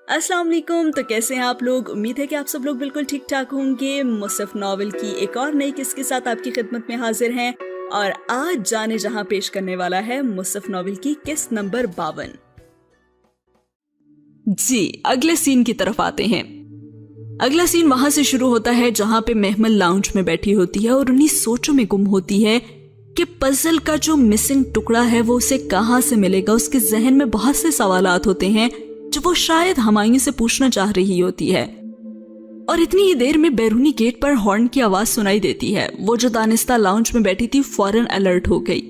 अस्सलाम वालेकुम। तो कैसे हैं आप लोग? उम्मीद है कि आप सब लोग बिल्कुल ठीक ठाक होंगे। मुसफ़ नॉवल की एक और नई किस्त के साथ आपकी खिदमत में हाजिर हैं और आज जाने जहां पेश करने वाला है मुसफ़ नॉवल की किस्त नंबर 52। जी, अगले सीन की तरफ आते हैं। अगला सीन वहां से शुरू होता है जहां पे महमल लाउंज में बैठी होती है और उन्हीं सोचों में गुम होती है कि पजल का जो मिसिंग टुकड़ा है वो उसे कहां से मिलेगा। उसके जहन में बहुत से सवालात होते हैं जो वो शायद हुमायूं से पूछना चाह रही होती है। और इतनी ही देर में बैरूनी गेट पर हॉर्न की आवाज सुनाई देती है। वो जो दानिस्ता लाउंज में बैठी थी फौरन अलर्ट हो गई।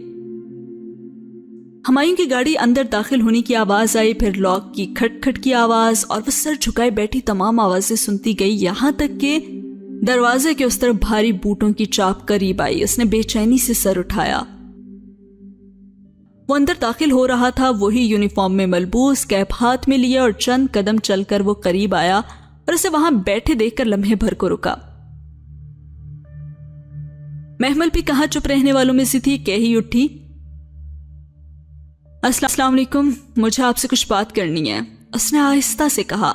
हुमायूं की गाड़ी अंदर दाखिल होने की आवाज आई, फिर लॉक की खटखट की आवाज और वो सर झुकाए बैठी तमाम आवाजें सुनती गई, यहां तक कि दरवाजे के उस तरफ भारी बूटों की चाप करीब आई। उसने बेचैनी से सर उठाया। वो अंदर दाखिल हो रहा था, वही यूनिफॉर्म में मलबूस, कैप हाथ में लिए और चंद कदम चलकर वो करीब आया और उसे वहां बैठे देखकर लम्हे भर को रुका। महमल भी कहां चुप रहने वालों में से थी, कह ही उठी, अस्सलाम वालेकुम, मुझे आपसे कुछ बात करनी है। उसने आहिस्ता से कहा।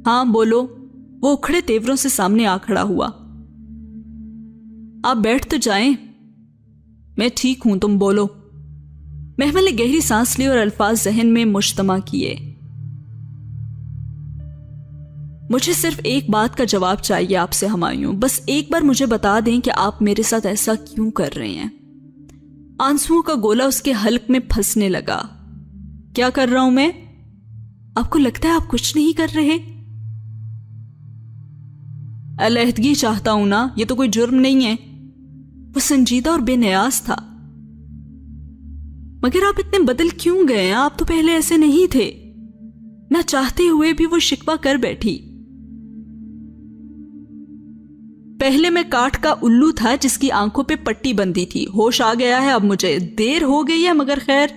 हाँ बोलो। वो उखड़े तेवरों से सामने आ खड़ा हुआ। आप बैठ तो जाएं। मैं ठीक हूं, तुम बोलो। महमल ने गहरी सांस ली और अल्फाज जहन में मुश्तमा किए। मुझे सिर्फ एक बात का जवाब चाहिए आपसे हुमायूं। बस एक बार मुझे बता दें कि आप मेरे साथ ऐसा क्यों कर रहे हैं। आंसुओं का गोला उसके हल्क में फंसने लगा। क्या कर रहा हूं मैं? आपको लगता है आप कुछ नहीं कर रहे? अलहदगी चाहता हूं ना, ये तो कोई जुर्म नहीं है। वो संजीदा और बेनियाज था। मगर आप इतने बदल क्यों गए? आप तो पहले ऐसे नहीं थे। ना चाहते हुए भी वो शिकवा कर बैठी। पहले मैं काठ का उल्लू था जिसकी आंखों पे पट्टी बंधी थी। होश आ गया है अब मुझे, देर हो गई है मगर खैर।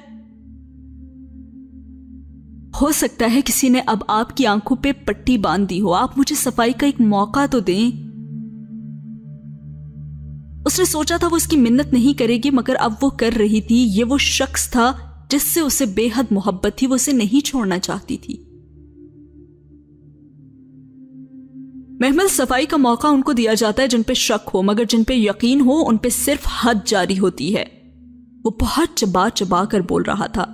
हो सकता है किसी ने अब आपकी आंखों पे पट्टी बांध दी हो। आप मुझे सफाई का एक मौका तो दें। उसने सोचा था वो उसकी मिन्नत नहीं करेगी, मगर अब वो कर रही थी। ये वो शख्स था जिससे उसे बेहद मोहब्बत थी, वो उसे नहीं छोड़ना चाहती थी। महमल, सफाई का मौका उनको दिया जाता है जिन पे शक हो, मगर जिन पे यकीन हो उन पे सिर्फ हद जारी होती है। वो बहुत चबा चबा कर बोल रहा था।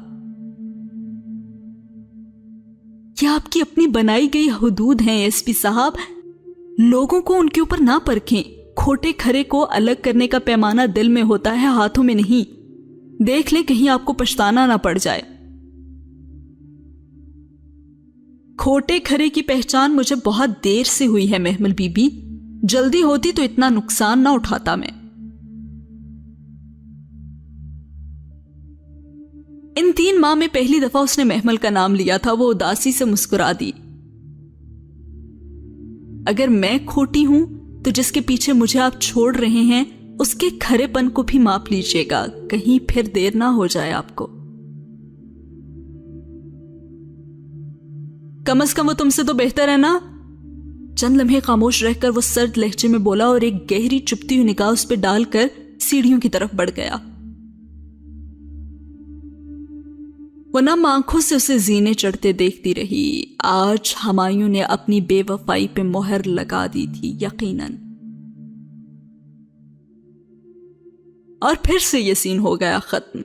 ये आपकी अपनी बनाई गई हुदूद हैं एसपी साहब। लोगों को उनके ऊपर ना परखें। खोटे खरे को अलग करने का पैमाना दिल में होता है, हाथों में नहीं। देख ले कहीं आपको पछताना ना पड़ जाए। खोटे खरे की पहचान मुझे बहुत देर से हुई है महमल बीबी। जल्दी होती तो इतना नुकसान ना उठाता मैं। इन 3 माह में पहली दफा उसने महमल का नाम लिया था। वो उदासी से मुस्कुरा दी। अगर मैं खोटी हूं तो जिसके पीछे मुझे आप छोड़ रहे हैं उसके खरेपन को भी माप लीजिएगा, कहीं फिर देर ना हो जाए आपको। कम से कम वो तुमसे तो बेहतर है ना? चंद लम्हे खामोश रहकर वो सर्द लहजे में बोला और एक गहरी चुपती हुई निगाह उस पर डालकर सीढ़ियों की तरफ बढ़ गया। वो नम आंखों से उसे जीने चढ़ते देखती रही। आज हुमायूं ने अपनी बेवफाई पे मोहर लगा दी थी यकीनन। और फिर से ये सीन हो गया खत्म।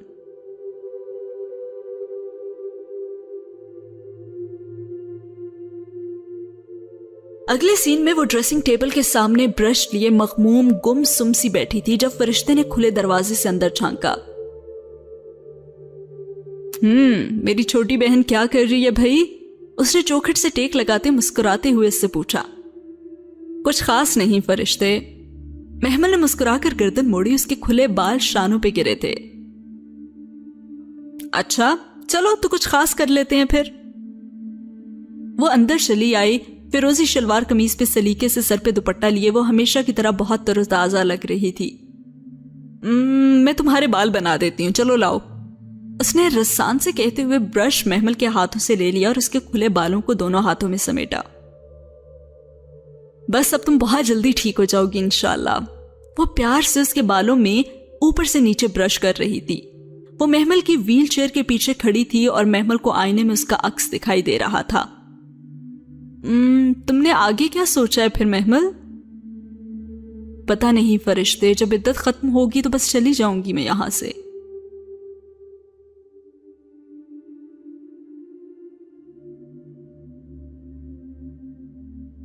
अगले सीन में वो ड्रेसिंग टेबल के सामने ब्रश लिए मखमूम गुमसुम सी बैठी थी जब फरिश्ते ने खुले दरवाजे से अंदर झांका। मेरी छोटी बहन क्या कर रही है भाई? उसने चौखट से टेक लगाते मुस्कुराते हुए उससे पूछा। कुछ खास नहीं फरिश्ते। महमल ने मुस्कुराकर गर्दन मोड़ी। उसके खुले बाल शानों पे गिरे थे। अच्छा चलो तो कुछ खास कर लेते हैं फिर। वो अंदर चली आई। फिरोजी शलवार कमीज पे सलीके से सर पे दुपट्टा लिए वो हमेशा की तरह बहुत तरोताजा लग रही थी। मैं तुम्हारे बाल बना देती हूँ, चलो लाओ। उसने रस्सान से कहते हुए ब्रश महमल के हाथों से ले लिया और उसके खुले बालों को दोनों हाथों में समेटा। बस अब तुम बहुत जल्दी ठीक हो जाओगी इंशाल्लाह। वो प्यार से उसके बालों में ऊपर से नीचे ब्रश कर रही थी। वो महमल की व्हील चेयर के पीछे खड़ी थी और महमल को आईने में उसका अक्स दिखाई दे रहा था। तुमने आगे क्या सोचा है फिर महमल? पता नहीं फरिश्ते, जब इद्दत खत्म होगी तो बस चली जाऊंगी मैं यहां से।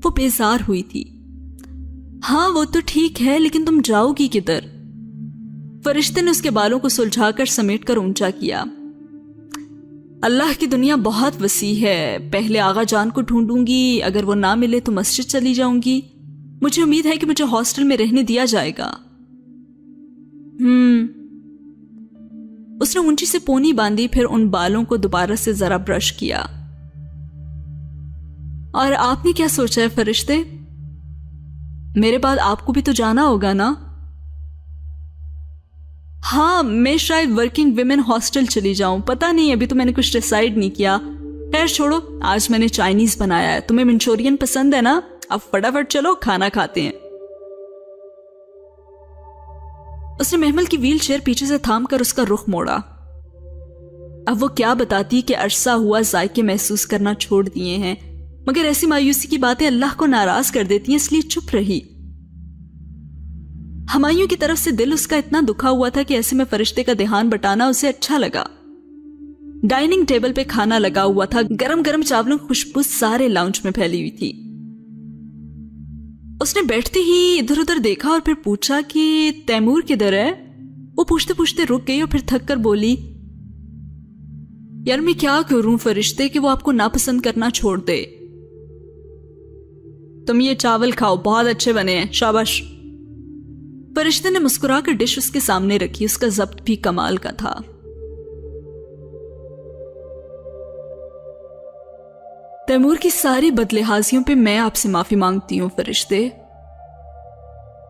वो बेजार हुई थी। हाँ वो तो ठीक है, लेकिन तुम जाओगी किधर? फरिश्ते ने उसके बालों को सुलझाकर समेटकर ऊंचा किया। अल्लाह की दुनिया बहुत वसी है। पहले आगा जान को ढूंढूंगी, अगर वो ना मिले तो मस्जिद चली जाऊंगी। मुझे उम्मीद है कि मुझे हॉस्टल में रहने दिया जाएगा। उसने ऊंची से पोनी बांधी, फिर उन बालों को दोबारा से जरा ब्रश किया। और आपने क्या सोचा है फरिश्ते? मेरे बाद आपको भी तो जाना होगा ना? हाँ, मैं शायद वर्किंग विमेन हॉस्टल चली जाऊं, पता नहीं, अभी तो मैंने कुछ डिसाइड नहीं किया। खैर छोड़ो, आज मैंने चाइनीज बनाया है। तुम्हें मंचूरियन पसंद है ना? अब फटाफट चलो खाना खाते हैं। उसने महमल की व्हील चेयर पीछे से थाम कर उसका रुख मोड़ा। अब वो क्या बताती कि अरसा हुआ जायके महसूस करना छोड़ दिए हैं, मगर ऐसी मायूसी की बातें अल्लाह को नाराज कर देती हैं, इसलिए चुप रही। हुमायूं की तरफ से दिल उसका इतना दुखा हुआ था कि ऐसे में फरिश्ते का ध्यान बटाना उसे अच्छा लगा। डाइनिंग टेबल पे खाना लगा हुआ था। गरम गरम चावलों की खुशबू सारे लाउंज में फैली हुई थी। उसने बैठते ही इधर उधर देखा और फिर पूछा कि तैमूर किधर है? वो पूछते पूछते रुक गई और फिर थक कर बोली, यार मैं क्या करूं फरिश्ते कि वो आपको नापसंद करना छोड़ दे। तुम ये चावल खाओ, बहुत अच्छे बने हैं, शाबाश। फरिश्ते ने मुस्कुराकर डिश उसके सामने रखी। उसका ज़ब्त भी कमाल का था। तैमूर की सारी बदलिहाजियों पे मैं आपसे माफी मांगती हूं फरिश्ते।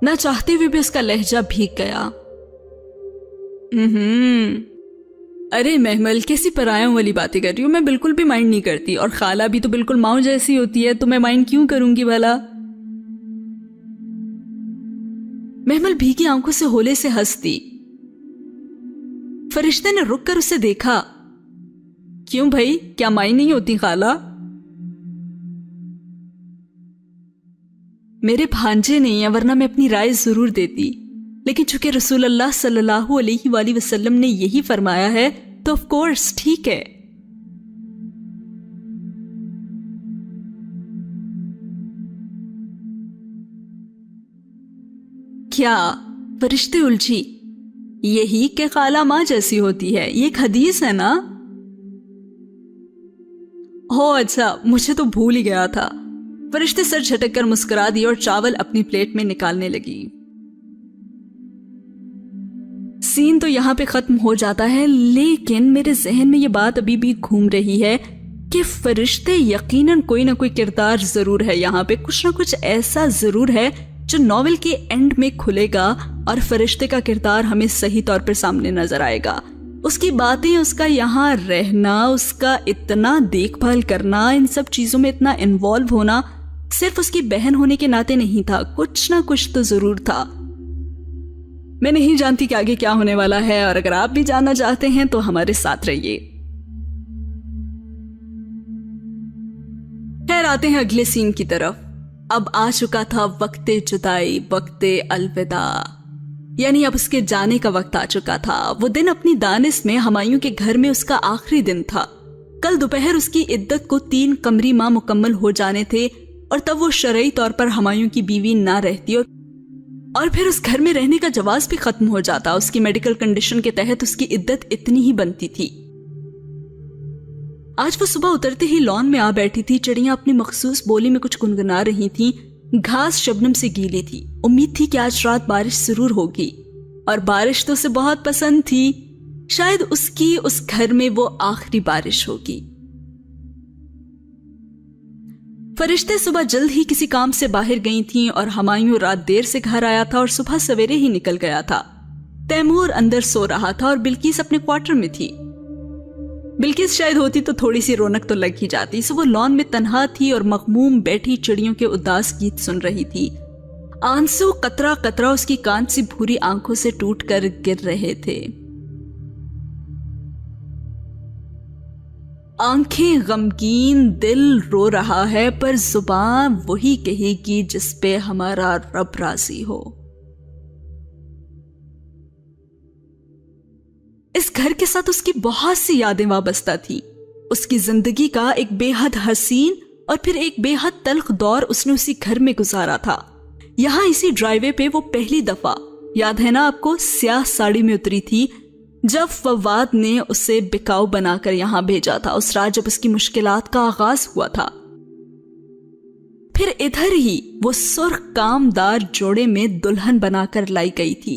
ना चाहते हुए भी उसका लहजा भीग गया। अरे महमल, कैसी परायों वाली बातें कर रही हूं? मैं बिल्कुल भी माइंड नहीं करती, और खाला भी तो बिल्कुल माँ जैसी होती है, तो मैं माइंड क्यों करूंगी भला? महमल भीगी आंखों से होले से हंस दी। फरिश्ते ने रुक कर उसे देखा। क्यों भाई, क्या माई नहीं होती खाला? मेरे भांजे नहीं है, वरना मैं अपनी राय जरूर देती, लेकिन चूंकि रसूल अल्लाह सल्लल्लाहु अलैहि वसल्लम ने यही फरमाया है तो ऑफ कोर्स ठीक है। क्या? फरिश्ते उलझी। यही के खाला माँ जैसी होती है, ये एक हदीस है ना? हो अच्छा, मुझे तो भूल ही गया था। फरिश्ते सर झटक कर मुस्कुरा दी और चावल अपनी प्लेट में निकालने लगी। सीन तो यहां पे खत्म हो जाता है, लेकिन मेरे जहन में ये बात अभी भी घूम रही है कि फरिश्ते यकीनन कोई ना कोई किरदार जरूर है यहाँ पे। कुछ ना कुछ ऐसा जरूर है जो नॉवेल के एंड में खुलेगा और फरिश्ते का किरदार हमें सही तौर पर सामने नजर आएगा। उसकी बातें, उसका यहाँ रहना, उसका इतना देखभाल करना, इन सब चीजों में इतना इन्वॉल्व होना सिर्फ उसकी बहन होने के नाते नहीं था, कुछ ना कुछ तो जरूर था। मैं नहीं जानती कि आगे क्या होने वाला है, और अगर आप भी जानना चाहते हैं तो हमारे साथ रहिए। खैर आते हैं अगले सीन की तरफ। अब आ चुका था वक्ते जुदाई, वक्ते अलविदा, यानी अब उसके जाने का वक्त आ चुका था। वो दिन अपनी दानिश में हुमायूं के घर में उसका आखिरी दिन था। कल दोपहर उसकी इद्दत को 3 कमरी माह मुकम्मल हो जाने थे, और तब वो शरई तौर पर हुमायूं की बीवी ना रहती और फिर उस घर में रहने का जवाज भी खत्म हो जाता। उसकी मेडिकल कंडीशन के तहत उसकी इद्दत इतनी ही बनती थी। आज वो सुबह उतरते ही लॉन में आ बैठी थी। चिड़ियां अपनी मखसूस बोली में कुछ गुनगुना रही थीं। घास शबनम से गीली थी। उम्मीद थी कि आज रात बारिश जरूर होगी, और बारिश तो उसे बहुत पसंद थी। शायद उसकी उस घर में वो आखिरी बारिश होगी। फरिश्ते सुबह जल्द ही किसी काम से बाहर गई थीं और हुमायूं रात देर से घर आया था और सुबह सवेरे ही निकल गया था। तैमूर अंदर सो रहा था और बिल्किस अपने क्वार्टर में थी। बिल्किस शायद होती तो थोड़ी सी रौनक तो लग ही जाती। सो वो लॉन में तन्हा थी और मखमूम बैठी चिड़ियों के उदास गीत सुन रही थी। आंसू कतरा कतरा उसकी कांच सी भूरी आंखों से टूट कर गिर रहे थे। आंखें गमगीन, दिल रो रहा है, पर जुबान वही कहेगी जिस पे हमारा रब राजी हो। इस घर के साथ उसकी बहुत सी यादें वाबस्ता थी। उसकी जिंदगी का एक बेहद हसीन और फिर एक बेहद तल्ख दौर उसने उसी घर में गुजारा था। यहाँ इसी ड्राइवे पे वो पहली दफा, याद है ना आपको, स्याह साड़ी में उतरी थी जब फवाद ने उसे बिकाऊ बनाकर यहाँ भेजा था, उस रात जब उसकी मुश्किलात का आगाज हुआ था। फिर इधर ही वो सुर्ख कामदार जोड़े में दुल्हन बनाकर लाई गई थी।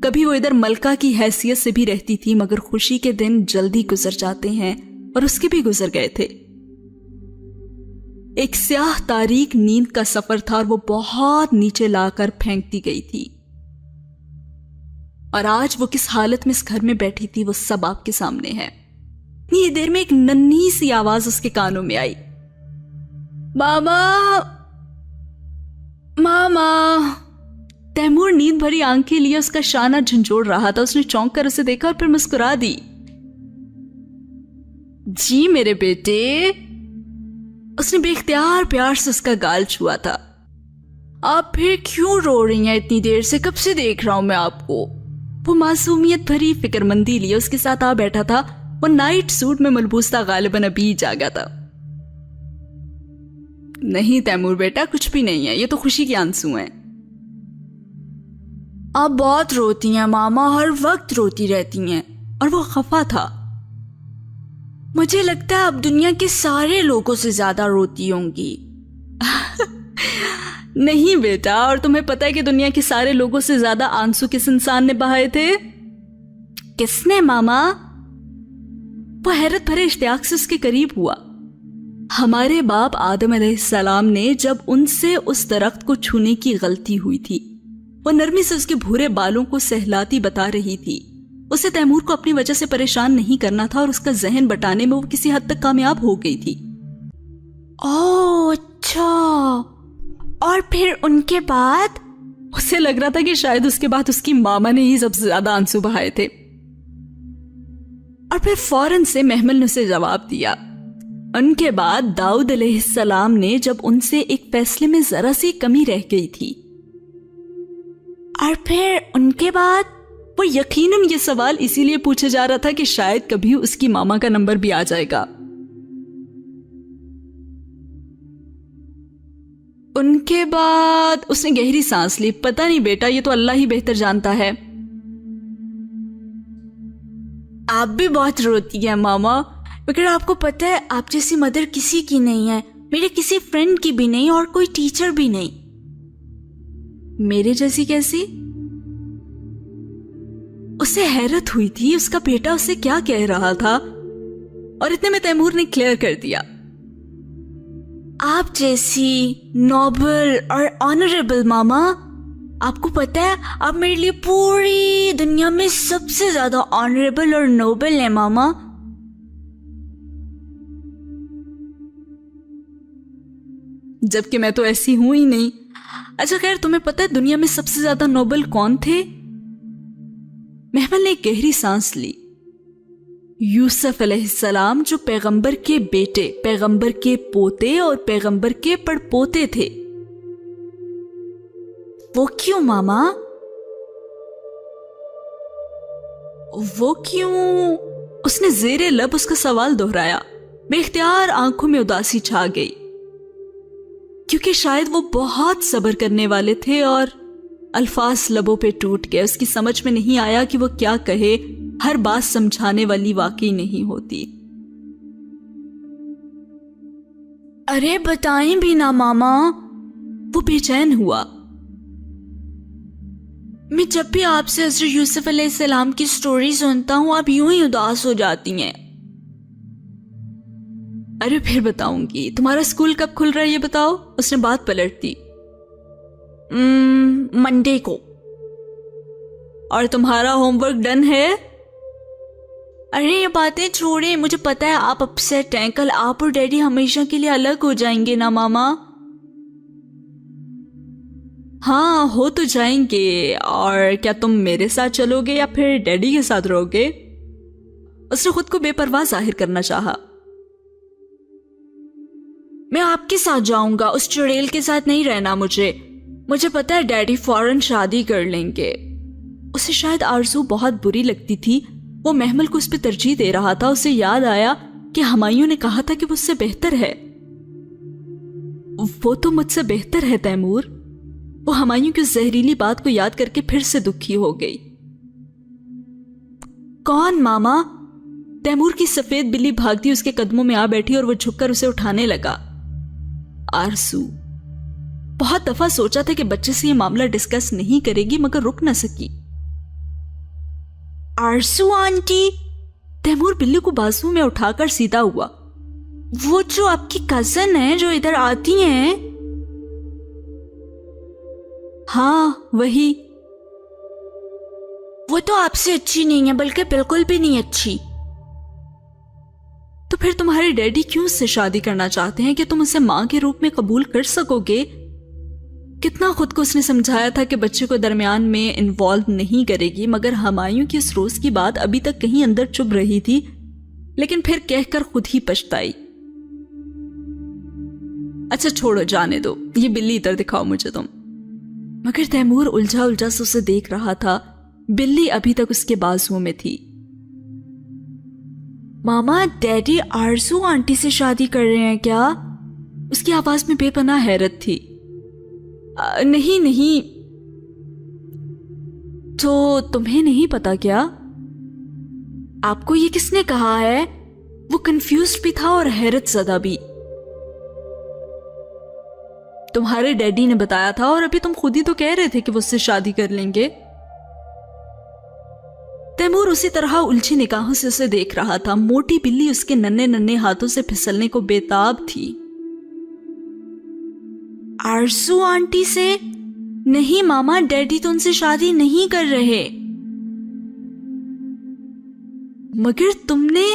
कभी वो इधर मलका की हैसियत से भी रहती थी, मगर खुशी के दिन जल्दी गुजर जाते हैं और उसके भी गुजर गए थे। एक स्याह तारीक नींद का सफर था और वो बहुत नीचे लाकर फेंक दी गई थी। और आज वो किस हालत में इस घर में बैठी थी वो सब आपके सामने है। इतनी देर में एक नन्ही सी आवाज उसके कानों में आई, मामा मामा। तैमूर नींद भरी आंखें लिए उसका शाना झंझोड़ रहा था। उसने चौंक कर उसे देखा और फिर मुस्कुरा दी। जी मेरे बेटे। उसने बेख्तियार प्यार से उसका गाल छुआ था। आप फिर क्यों रो रही हैं इतनी देर से? कब से देख रहा हूं मैं आपको। वो मासूमियत भरी फिक्रमंदी लिए उसके साथ आ बैठा था। वो नाइट सूट में मलबूस था, गालिबन अभी जागा था। नहीं तैमूर बेटा, कुछ भी नहीं है, ये तो खुशी के आंसू हैं। आप बहुत रोती हैं मामा, हर वक्त रोती रहती हैं। और वो खफा था। मुझे लगता है आप दुनिया के सारे लोगों से ज्यादा रोती होंगी। नहीं बेटा, और तुम्हें पता है कि दुनिया के सारे लोगों से ज्यादा आंसू किस इंसान ने बहाए थे? किसने मामा? वो हैरत भरे इश्तियाक से उसके करीब हुआ। हमारे बाप आदम अलैहिस्सलाम ने जब उनसे उस दरख्त को छूने की गलती हुई थी, वो नरमी से उसके भूरे बालों को सहलाती बता रही थी। उसे तैमूर को अपनी वजह से परेशान नहीं करना था और उसका जहन बटाने में वो किसी हद तक कामयाब हो गई थी। ओह अच्छा, और फिर उनके बाद? उसे लग रहा था कि शायद उसके बाद उसकी मामा ने ही सबसे ज्यादा आंसू बहाए थे। और फिर फौरन से महमल ने उसे जवाब दिया। उनके बाद दाऊद अलैहिस्सलाम ने, जब उनसे एक फैसले में जरा सी कमी रह गई थी। और फिर उनके बाद? वो यकीनन ये सवाल इसीलिए पूछा जा रहा था कि शायद कभी उसकी मामा का नंबर भी आ जाएगा। उनके बाद उसने गहरी सांस ली। पता नहीं बेटा, ये तो अल्लाह ही बेहतर जानता है। आप भी बहुत रोती हैं मामा, मगर आपको पता है आप जैसी मदर किसी की नहीं है, मेरे किसी फ्रेंड की भी नहीं और कोई टीचर भी नहीं। मेरे जैसी कैसी? उसे हैरत हुई थी उसका बेटा उसे क्या कह रहा था, और इतने में तैमूर ने क्लियर कर दिया। आप जैसी नोबल और ऑनरेबल मामा। आपको पता है आप मेरे लिए पूरी दुनिया में सबसे ज्यादा ऑनरेबल और नोबल है मामा। जबकि मैं तो ऐसी हूं ही नहीं। अच्छा खैर, तुम्हें पता है दुनिया में सबसे ज्यादा नोबल कौन थे? महमल ने गहरी सांस ली। यूसुफ अलैहिस्सलाम, जो पैगंबर के बेटे, पैगंबर के पोते और पैगंबर के पड़पोते थे। वो क्यों मामा? वो क्यों? उसने जेरे लब उसका सवाल दोहराया। बेख्तियार आंखों में उदासी छा गई, क्योंकि शायद वो बहुत सब्र करने वाले थे और अल्फाज लबों पे टूट गए। उसकी समझ में नहीं आया कि वो क्या कहे। हर बात समझाने वाली वाकई नहीं होती। अरे बताएं भी ना मामा। वो बेचैन हुआ। मैं जब भी आपसे हज़रत यूसुफ अलैहिस्सलाम की स्टोरी सुनता हूं आप यूं ही उदास हो जाती हैं। अरे फिर बताऊंगी। तुम्हारा स्कूल कब खुल रहा है ये बताओ? उसने बात पलट दी। मंडे को। और तुम्हारा होमवर्क डन है? अरे ये बातें छोड़ें, मुझे पता है आप अपसेट हैं। कल आप और डैडी हमेशा के लिए अलग हो जाएंगे ना मामा? हाँ हो तो जाएंगे। और क्या तुम मेरे साथ चलोगे या फिर डैडी के साथ रहोगे? उसने खुद को बेपरवाह जाहिर करना चाहा। मैं आपके साथ जाऊंगा, उस चुड़ैल के साथ नहीं रहना। मुझे पता है डैडी फौरन शादी कर लेंगे। उसे शायद आरज़ू बहुत बुरी लगती थी। वो महमल को उस पर तरजीह दे रहा था। उसे याद आया कि हुमायूं ने कहा था कि वो उससे बेहतर है। वो तो मुझसे बेहतर है तैमूर। वो हुमायूं की उस जहरीली बात को याद करके फिर से दुखी हो गई। कौन मामा? तैमूर की सफेद बिल्ली भागती उसके कदमों में आ बैठी और वो झुककर उसे उठाने लगा। आरज़ू। बहुत दफा सोचा था कि बच्चे से यह मामला डिस्कस नहीं करेगी, मगर रुक न सकी। आरज़ू आंटी। तैमूर बिल्ली को बाजू में उठाकर सीधा हुआ। वो जो आपकी कजन है जो इधर आती हैं? हाँ वही। वो तो आपसे अच्छी नहीं है, बल्कि बिल्कुल भी नहीं अच्छी। तो फिर तुम्हारे डैडी क्यों उससे शादी करना चाहते हैं? कि तुम उसे मां के रूप में कबूल कर सकोगे? कितना खुद को उसने समझाया था कि बच्चे को दरमियान में इन्वॉल्व नहीं करेगी, मगर हुमायूं की इस रोज की बात अभी तक कहीं अंदर चुभ रही थी। लेकिन फिर कहकर खुद ही पछताई। अच्छा छोड़ो, जाने दो, ये बिल्ली इधर दिखाओ मुझे तुम। मगर तैमूर उलझा उलझा से उसे देख रहा था। बिल्ली अभी तक उसके बाजुओं में थी। मामा, डैडी आरज़ू आंटी से शादी कर रहे हैं क्या? उसकी आवाज में बेपनाह हैरत थी। नहीं नहीं। तो तुम्हें नहीं पता क्या? आपको ये किसने कहा है? वो कंफ्यूज्ड भी था और हैरत ज़दा भी। तुम्हारे डैडी ने बताया था, और अभी तुम खुद ही तो कह रहे थे कि वो उससे शादी कर लेंगे। तैमूर उसी तरह उलझी निगाहों से उसे देख रहा था। मोटी बिल्ली उसके नन्हे नन्हे हाथों से फिसलने को बेताब थी। आरज़ू आंटी से? नहीं मामा, डैडी तो उनसे शादी नहीं कर रहे। मगर तुमने?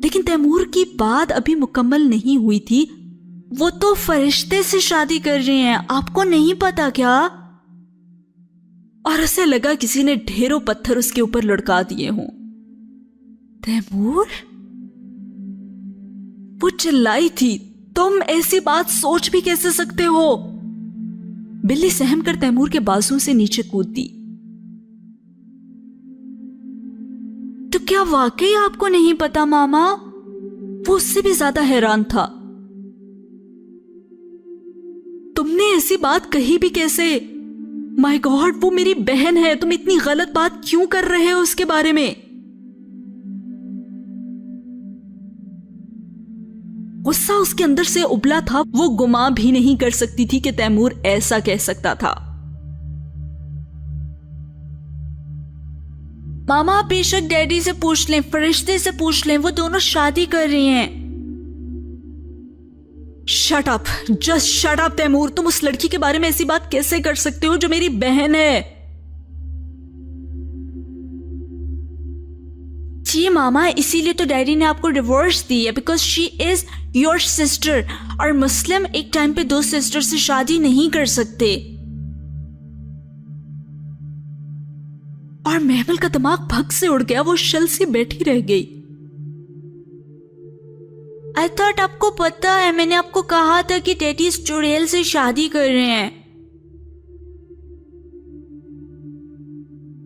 लेकिन तैमूर की बात अभी मुकम्मल नहीं हुई थी। वो तो फरिश्ते से शादी कर रहे हैं, आपको नहीं पता क्या? और उसे लगा किसी ने ढेरों पत्थर उसके ऊपर लुढ़का दिए हों। तैमूर? वो चिल्लाई थी, तुम ऐसी बात सोच भी कैसे सकते हो? बिल्ली सहम कर तैमूर के बाजू से नीचे कूदी। तो क्या वाकई आपको नहीं पता मामा? वो उससे भी ज्यादा हैरान था। तुमने ऐसी बात कही भी कैसे? माय गॉड, वो मेरी बहन है। तुम इतनी गलत बात क्यों कर रहे हो उसके बारे में? गुस्सा उसके अंदर से उबला था। वो गुमा भी नहीं कर सकती थी कि तैमूर ऐसा कह सकता था। मामा, बेशक डैडी से पूछ लें, फरिश्ते से पूछ लें, वो दोनों शादी कर रही हैं। Shut up, just shut up Taimur. तुम उस लड़की के बारे में ऐसी बात कैसे कर सकते हो जो मेरी बहन है? जी मामा, इसीलिए तो डैडी ने आपको डिवोर्स दी है, because she is your sister. और मुस्लिम एक टाइम पे दो सिस्टर से शादी नहीं कर सकते। और महमल का दिमाग भग से उड़ गया। वो शल सी बैठी रह गई। आई थॉट आपको पता है, मैंने आपको कहा था कि डैडी इस चुड़ैल से शादी कर रहे हैं।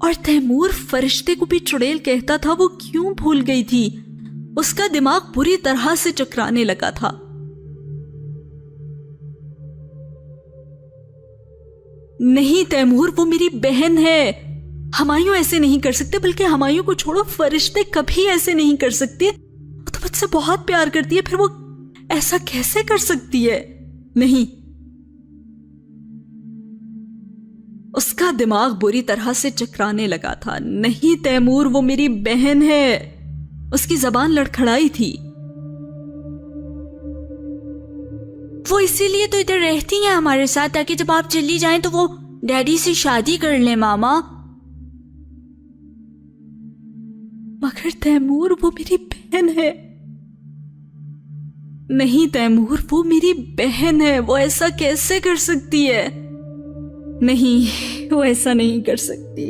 और तैमूर फरिश्ते को भी चुड़ैल कहता था, वो क्यों भूल गई थी? उसका दिमाग बुरी तरह से चकराने लगा था। नहीं तैमूर, वो मेरी बहन है। हुमायूं ऐसे नहीं कर सकते, बल्कि हुमायूं को छोड़ो, फरिश्ते कभी ऐसे नहीं कर सकते। वो तो मुझसे बहुत प्यार करती है, फिर वो ऐसा कैसे कर सकती है? नहीं। उसका दिमाग बुरी तरह से चकराने लगा था। नहीं तैमूर, वो मेरी बहन है। उसकी जबान लड़खड़ाई थी। वो इसीलिए तो इधर रहती हैं हमारे साथ, ताकि जब आप चली जाएं तो वो डैडी से शादी कर ले मामा। मगर तैमूर, वो मेरी बहन है। नहीं तैमूर, वो मेरी बहन है। वो ऐसा कैसे कर सकती है? नहीं, वो ऐसा नहीं कर सकती।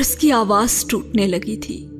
उसकी आवाज टूटने लगी थी।